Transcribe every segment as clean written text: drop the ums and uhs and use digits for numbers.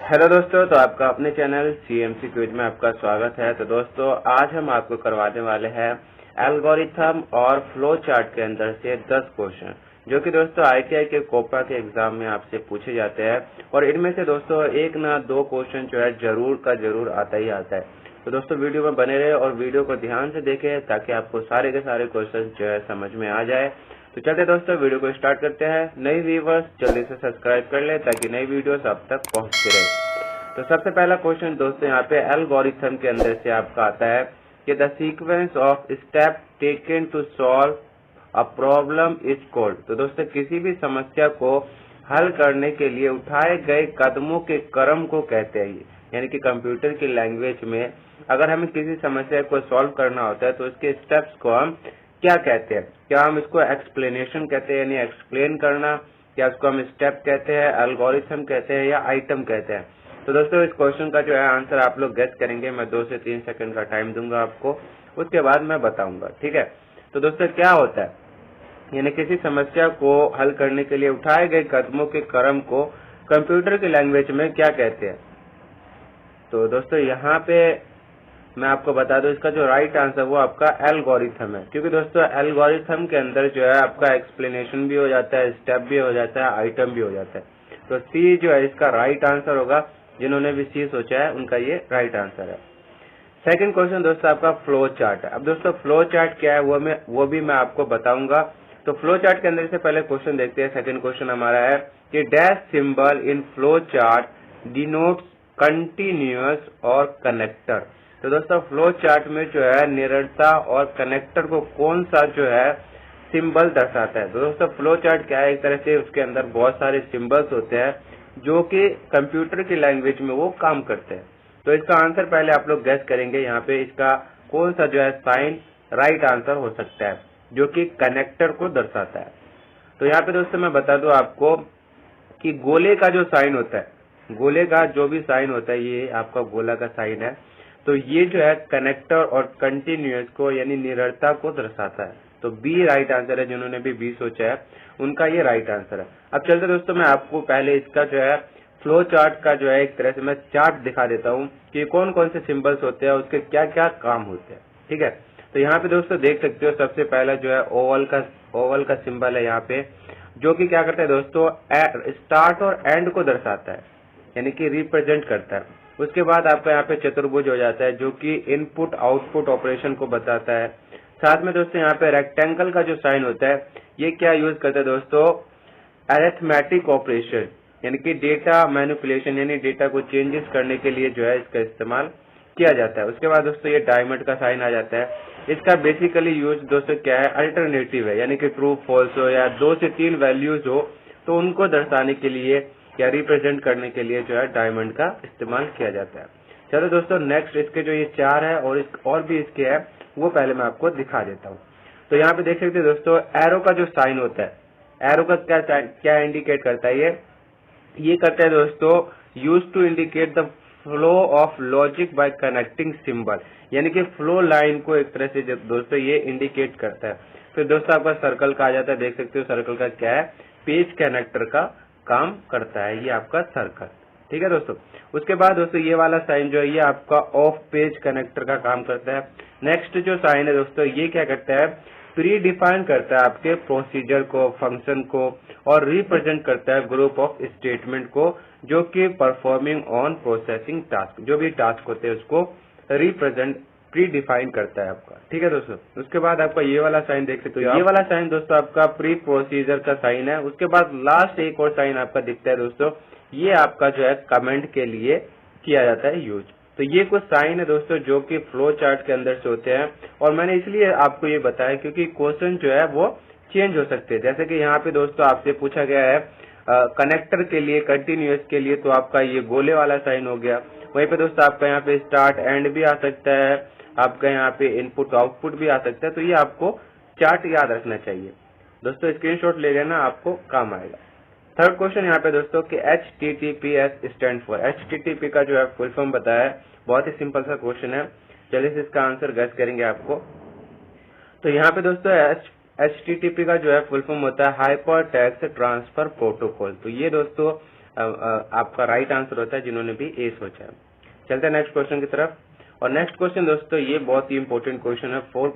Hello दोस्तों, तो आपका अपने चैनल सीएमसी क्विज में आपका स्वागत है। तो दोस्तों आज हम आपको करवाने वाले हैं एल्गोरिथम और फ्लो चार्ट के अंदर से 10 क्वेश्चन, जो कि दोस्तों आईटीआई के कोपा के एग्जाम में आपसे पूछे जाते हैं। और इनमें से दोस्तों एक ना दो क्वेश्चन जो है जरूर का जरूर आता ही आता है। तो दोस्तों वीडियो में बने रहे और वीडियो को ध्यान से देखें ताकि आपको सारे के सारे क्वेश्चन जो है समझ में आ जाए। तो चलते दोस्तों वीडियो को स्टार्ट करते हैं। नई व्यूवर्स जल्दी से सब्सक्राइब कर ले ताकि नई वीडियोस आप तक पहुंचती रहे। तो सबसे पहला क्वेश्चन दोस्तों यहाँ पे एल्गोरिथम के अंदर से आपका आता है कि the sequence of step taken to solve a problem is called. तो दोस्तों किसी भी समस्या को हल करने के लिए उठाए गए कदमों के क्रम को कहते हैं। यानी कि कंप्यूटर की लैंग्वेज में अगर हमें किसी समस्या को सॉल्व करना होता है तो उसके स्टेप्स को हम क्या कहते हैं? क्या हम इसको एक्सप्लेनेशन कहते हैं यानी एक्सप्लेन करना, क्या उसको हम स्टेप कहते हैं, एल्गोरिथम कहते हैं या आइटम कहते हैं? तो दोस्तों इस क्वेश्चन का जो है आंसर आप लोग गेस करेंगे। मैं 2 से 3 सेकंड का टाइम दूंगा आपको, उसके बाद मैं बताऊंगा। ठीक है, तो दोस्तों क्या होता है, यानी किसी समस्या को हल करने के लिए उठाए गए कदमों के क्रम को कंप्यूटर की लैंग्वेज में क्या कहते हैं? तो दोस्तों यहाँ पे मैं आपको बता दूं, इसका जो राइट आंसर वो आपका एल्गोरिथम है, क्योंकि दोस्तों एल्गोरिथम के अंदर जो है आपका एक्सप्लेनेशन भी हो जाता है, स्टेप भी हो जाता है, आइटम भी हो जाता है। तो सी जो है इसका राइट आंसर होगा। जिन्होंने भी सी सोचा है उनका ये राइट आंसर है। सेकंड क्वेश्चन दोस्तों आपका फ्लो चार्ट है। अब दोस्तों फ्लो चार्ट क्या है वो भी मैं आपको बताऊंगा। तो फ्लो चार्ट के अंदर से पहले क्वेश्चन देखते हैं। सेकंड क्वेश्चन हमारा है कि डैश सिंबल इन फ्लो चार्ट डिनोट्स कंटिन्यूअस और कनेक्टर। तो दोस्तों फ्लो चार्ट में जो है निरंतरता और कनेक्टर को कौन सा जो है सिंबल दर्शाता है? तो दोस्तों फ्लो चार्ट क्या है, एक तरह से उसके अंदर बहुत सारे सिंबल्स होते हैं जो कि कंप्यूटर की लैंग्वेज में वो काम करते हैं। तो इसका आंसर पहले आप लोग गैस करेंगे यहाँ पे इसका कौन सा जो है साइन राइट आंसर हो सकता है जो कि कनेक्टर को दर्शाता है। तो यहाँ पे दोस्तों मैं बता दूं आपको कि गोले का जो साइन होता है, गोले का जो भी साइन होता है, ये आपका गोला का साइन है। तो ये जो है कनेक्टर और कंटिन्यूअस को यानी निरंतरता को दर्शाता है। तो बी राइट आंसर है। जिन्होंने भी बी सोचा है उनका ये राइट आंसर है। अब चलते दोस्तों मैं आपको पहले इसका जो है फ्लो चार्ट का जो है एक तरह से मैं चार्ट दिखा देता हूँ कि कौन कौन से सिंबल्स होते हैं, उसके क्या क्या काम होते हैं। ठीक है, तो यहाँ पे दोस्तों देख सकते हो सबसे पहला जो है ओवल का सिंबल है यहाँ पे, जो कि क्या करता है दोस्तों स्टार्ट और एंड को दर्शाता है, यानी कि रिप्रेजेंट करता है। उसके बाद आपका यहाँ पे चतुर्भुज हो जाता है जो कि इनपुट आउटपुट ऑपरेशन को बताता है। साथ में दोस्तों यहाँ पे रेक्टेंगल का जो साइन होता है ये क्या यूज करता है दोस्तों, अरिथमेटिक ऑपरेशन यानी कि डेटा मैनिपुलेशन यानी डेटा को चेंजेस करने के लिए जो है इसका इस्तेमाल किया जाता है। उसके बाद दोस्तों ये डायमंड का साइन आ जाता है। इसका बेसिकली यूज दोस्तों क्या है, अल्टरनेटिव है, यानी कि ट्रू फॉल्स हो या 2 से 3 वैल्यूज हो तो उनको दर्शाने के लिए या रिप्रेजेंट करने के लिए जो है डायमंड का इस्तेमाल किया जाता है। चलो दोस्तों नेक्स्ट इसके जो ये 4 है और भी इसके है वो पहले मैं आपको दिखा देता हूँ। तो यहाँ पे देख सकते हैं दोस्तों एरो का जो साइन होता है, एरो का क्या इंडिकेट करता है, ये करता है दोस्तों use to indicate the flow of logic by connecting symbol, यानी कि फ्लो लाइन को एक तरह से दोस्तों ये इंडिकेट करता है। फिर दोस्तों आपका सर्कल का आ जाता है, देख सकते हो सर्कल का क्या है, पेज कनेक्टर का काम करता है ये आपका सर्कल। ठीक है दोस्तों, उसके बाद दोस्तों ये वाला साइन जो है ये आपका ऑफ पेज कनेक्टर का काम करता है। नेक्स्ट जो साइन है दोस्तों ये क्या करता है, प्री डिफाइन करता है आपके प्रोसीजर को, फंक्शन को, और रिप्रेजेंट करता है ग्रुप ऑफ स्टेटमेंट को जो कि परफॉर्मिंग ऑन प्रोसेसिंग टास्क, जो भी टास्क होते हैं उसको रिप्रेजेंट प्री डिफाइन करता है आपका। ठीक है दोस्तों, उसके बाद आपका ये वाला साइन देख सकते हो, ये वाला साइन दोस्तों आपका प्री प्रोसीजर का साइन है। उसके बाद लास्ट एक और साइन आपका दिखता है दोस्तों, ये आपका जो है कमेंट के लिए किया जाता है यूज। तो ये कुछ साइन है दोस्तों जो कि फ्लो चार्ट के अंदर से होते हैं, और मैंने इसलिए आपको ये बताया क्योंकि क्वेश्चन जो है वो चेंज हो सकते हैं। जैसे कि यहाँ पे दोस्तों आपसे पूछा गया है कनेक्टर के लिए, कंटिन्यूअस के लिए, तो आपका ये गोले वाला साइन हो गया। वहीं पे दोस्तों आपका यहाँ पे स्टार्ट एंड भी आ सकता है, आपका यहाँ पे इनपुट आउटपुट भी आ सकता है। तो ये आपको चार्ट याद रखना चाहिए दोस्तों, स्क्रीनशॉट ले लेना, आपको काम आएगा। थर्ड क्वेश्चन यहाँ पे दोस्तों कि HTTPS स्टैंड फॉर, HTTP का जो है फुल फॉर्म बताया है। बहुत ही सिंपल सा क्वेश्चन है, चलिए इसका आंसर गेस करेंगे आपको। तो यहाँ पे दोस्तों HTTP का जो है फुल फॉर्म होता है हाइपर टेक्स्ट ट्रांसफर प्रोटोकॉल। तो ये दोस्तों आपका राइट आंसर होता है जिन्होंने भी ए सोचा है। चलते हैं नेक्स्ट क्वेश्चन की तरफ। और नेक्स्ट क्वेश्चन दोस्तों ये बहुत ही इंपॉर्टेंट क्वेश्चन है। फोर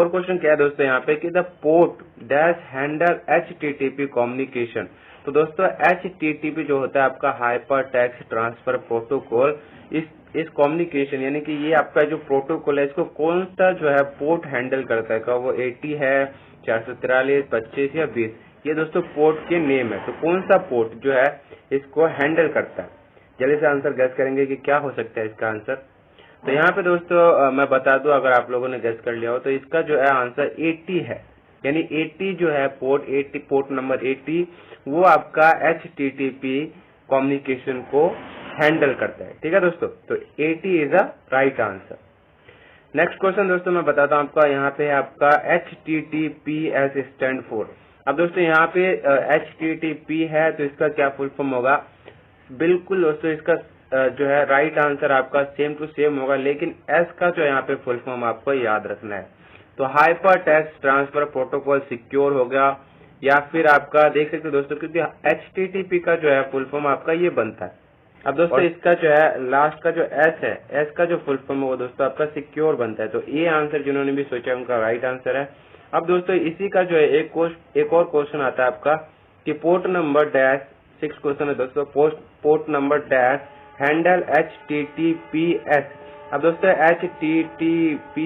क्वेश्चन क्या है दोस्तों यहाँ पे कि the port dash handle HTTP communication. तो दोस्तों HTTP जो होता है आपका हाइपर टेक्स्ट ट्रांसफर प्रोटोकॉल, इस कम्युनिकेशन यानी कि ये आपका जो प्रोटोकॉल है इसको कौन सा जो है पोर्ट हैंडल करता है, क्या वो 80 है, 443, 25 या 20? ये दोस्तों पोर्ट के नेम है। तो कौन सा पोर्ट जो है इसको हैंडल करता है? जल्दी से आंसर गैस करेंगे कि क्या हो सकता है इसका आंसर। तो यहाँ पे दोस्तों मैं बता दूं, अगर आप लोगों ने गैस कर लिया हो तो इसका जो है आंसर 80 है। यानी 80 जो है पोर्ट नंबर 80 वो आपका HTTP कम्युनिकेशन को हैंडल करता है। ठीक है दोस्तों, तो 80 is a right answer. Next question दोस्तों मैं बताता हूँ आपका, यहाँ पे आपका HTTPS स्टैंड फॉर। अब दोस्तों यहाँ पे HTTP है तो इसका क्या फुल फॉर्म होगा? बिल्कुल दोस्तों इसका जो है राइट आंसर आपका सेम टू सेम होगा, लेकिन एस का जो यहाँ पे फुल फॉर्म आपको याद रखना है। तो hyper text transfer protocol secure हो गया, या फिर आपका देख सकते हो दोस्तों क्योंकि HTTP का जो है फुल फॉर्म आपका ये बनता है। अब दोस्तों इसका जो है लास्ट का जो एस है, एस का जो फुल फॉर्म है वो दोस्तों आपका सिक्योर बनता है। तो ये आंसर जिन्होंने भी सोचा है उनका राइट आंसर है। अब दोस्तों इसी का जो है एक और क्वेश्चन आता है आपका कि पोर्ट नंबर डैश 6 क्वेश्चन है दोस्तों, port number dash handle HTTPS। अब दोस्तों HTTP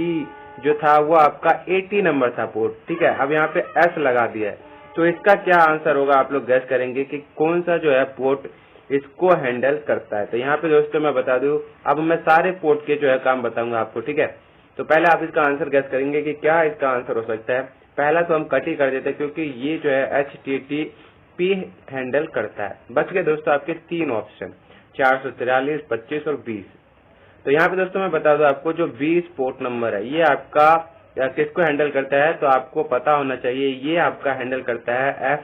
जो था वो आपका 80 नंबर था पोर्ट, ठीक है। अब यहाँ पे एस लगा दिया है, तो इसका क्या आंसर होगा आप लोग गैस करेंगे कि कौन सा जो है पोर्ट इसको हैंडल करता है। तो यहाँ पे दोस्तों मैं बता दूं, अब मैं सारे पोर्ट के जो है काम बताऊंगा आपको, ठीक है। तो पहले आप इसका आंसर गैस करेंगे कि क्या इसका आंसर हो सकता है। पहला तो हम कट ही कर देते हैं क्योंकि ये जो है HTTP हैंडल करता है। बच गए दोस्तों आपके 3 ऑप्शन, 443, 25 और 20। तो यहाँ पे दोस्तों मैं बता दूं आपको जो 20 पोर्ट नंबर है ये आपका किसको हैंडल करता है, तो आपको पता होना चाहिए ये आपका हैंडल करता है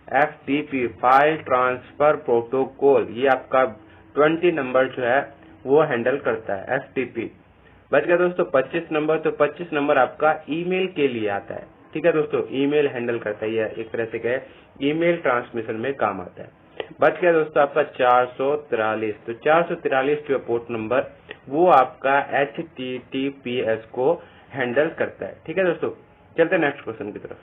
FTP फाइल ट्रांसफर प्रोटोकॉल। ये आपका 20 नंबर जो है वो हैंडल करता है FTP। बच गया दोस्तों 25 नंबर, तो 25 नंबर आपका ईमेल के लिए आता है, ठीक है दोस्तों। ईमेल हैंडल करता है, ये एक तरह से कहे ईमेल ट्रांसमिशन में काम आता है। बच गया दोस्तों आपका 443। तो 443 जो पोर्ट नंबर वो आपका HTTPS को हैंडल करता है, ठीक है दोस्तों। चलते हैं नेक्स्ट क्वेश्चन की तरफ।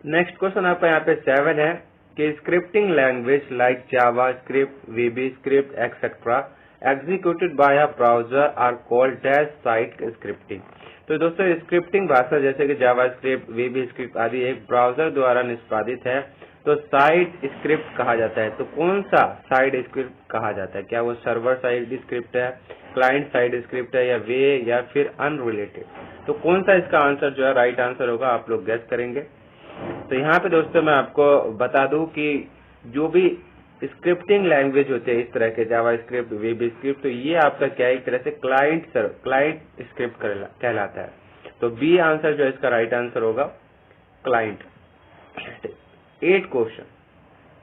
नेक्स्ट क्वेश्चन आपका यहाँ पे 7 है कि scripting language like JavaScript, VB script etcetera executed by a browser are called dash site scripting. तो दोस्तों स्क्रिप्टिंग भाषा जैसे कि जावा स्क्रिप्ट, VB स्क्रिप्ट आदि एक ब्राउजर द्वारा निष्पादित है तो साइड स्क्रिप्ट कहा जाता है। तो कौन सा साइड स्क्रिप्ट कहा जाता है? क्या वो सर्वर साइड स्क्रिप्ट है, क्लाइंट साइड स्क्रिप्ट है, या वे, या फिर अनरिलेटेड? तो कौन सा इसका आंसर जो है राइट आंसर होगा आप लोग गैस करेंगे। तो यहाँ पे दोस्तों मैं आपको बता दूं कि जो भी स्क्रिप्टिंग लैंग्वेज होते हैं इस तरह के जावा स्क्रिप्ट, VB स्क्रिप्ट, तो ये आपका क्या एक तरह से क्लाइंट स्क्रिप्ट कहलाता है। तो बी आंसर जो है इसका राइट आंसर होगा client. 8 question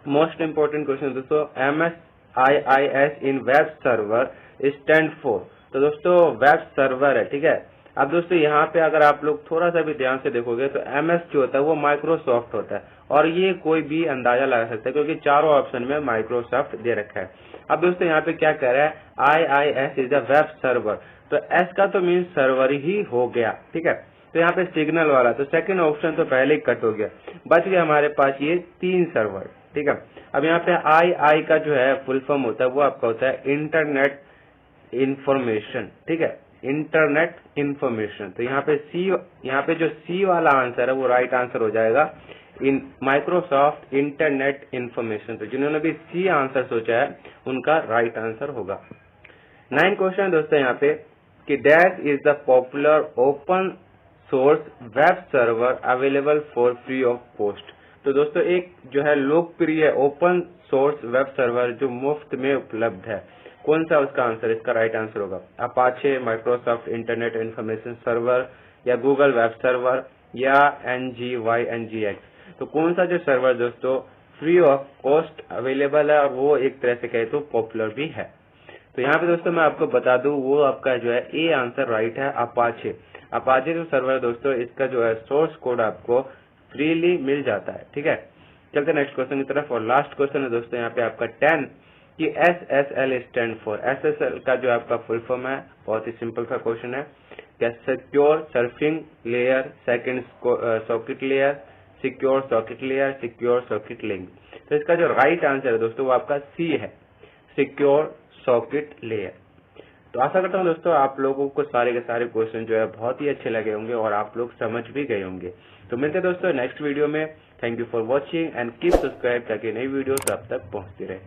most important question दोस्तों, MSIIS in web server stand for. तो दोस्तों वेब सर्वर है, ठीक है। अब दोस्तों यहाँ पे अगर आप लोग थोड़ा सा भी ध्यान से देखोगे तो MS जो होता है वो माइक्रोसॉफ्ट होता है, और ये कोई भी अंदाजा लगा सकता है क्योंकि चारों ऑप्शन में माइक्रोसॉफ्ट दे रखा है। अब दोस्तों यहाँ पे क्या कह रहा है, IIS is a web server, तो S का तो मीन सर्वर ही हो गया, ठीक है। तो यहाँ पे सिग्नल वाला, तो सेकंड ऑप्शन तो पहले ही कट हो गया, बच गया हमारे पास ये 3 सर्वर, ठीक है। अब यहाँ पे आई का जो है फुल फॉर्म होता है वो आपका होता है इंटरनेट इंफॉर्मेशन, ठीक है, इंटरनेट इंफॉर्मेशन। तो यहाँ पे जो सी वाला आंसर है वो राइट आंसर हो जाएगा इन माइक्रोसॉफ्ट इंटरनेट इंफॉर्मेशन। तो जिन्होंने भी सी आंसर सोचा है उनका राइट आंसर होगा। 9 क्वेश्चन दोस्तों यहाँ पे कि dash is the popular open source web server available for free of cost. तो दोस्तों एक जो है लोकप्रिय ओपन सोर्स वेब सर्वर जो मुफ्त में उपलब्ध है, कौन सा उसका आंसर, इसका राइट आंसर होगा Apache, Microsoft internet information server, या गूगल वेब सर्वर, या NGYNGX। तो कौन सा जो सर्वर दोस्तों फ्री ऑफ कॉस्ट अवेलेबल है और वो एक तरह से कहे तो पॉपुलर भी है। तो यहाँ पे दोस्तों मैं आपको बता दूं वो आपका जो है ए आंसर राइट है अपाचे। अपाचे जो सर्वर है दोस्तों इसका जो है सोर्स कोड आपको फ्रीली मिल जाता है, ठीक है। चलते नेक्स्ट क्वेश्चन की तरफ। और लास्ट क्वेश्चन है दोस्तों यहाँ पे आपका 10 कि SSL स्टैंड फॉर। SSL का जो आपका फुल फॉर्म है, बहुत ही सिंपल सा क्वेश्चन है। क्या secure surfing layer, second socket layer, secure socket layer, secure socket link. तो इसका जो राइट आंसर है दोस्तों वो आपका सी है, सिक्योर सॉकेट लेयर। तो आशा करता हूँ दोस्तों आप लोगों को सारे के सारे क्वेश्चन जो है बहुत ही अच्छे लगे होंगे और आप लोग समझ भी गए होंगे। तो मिलते हैं दोस्तों नेक्स्ट वीडियो में। Thank you for watching and keep subscribe ताकि नई वीडियोस आप तक पहुंचती रहे।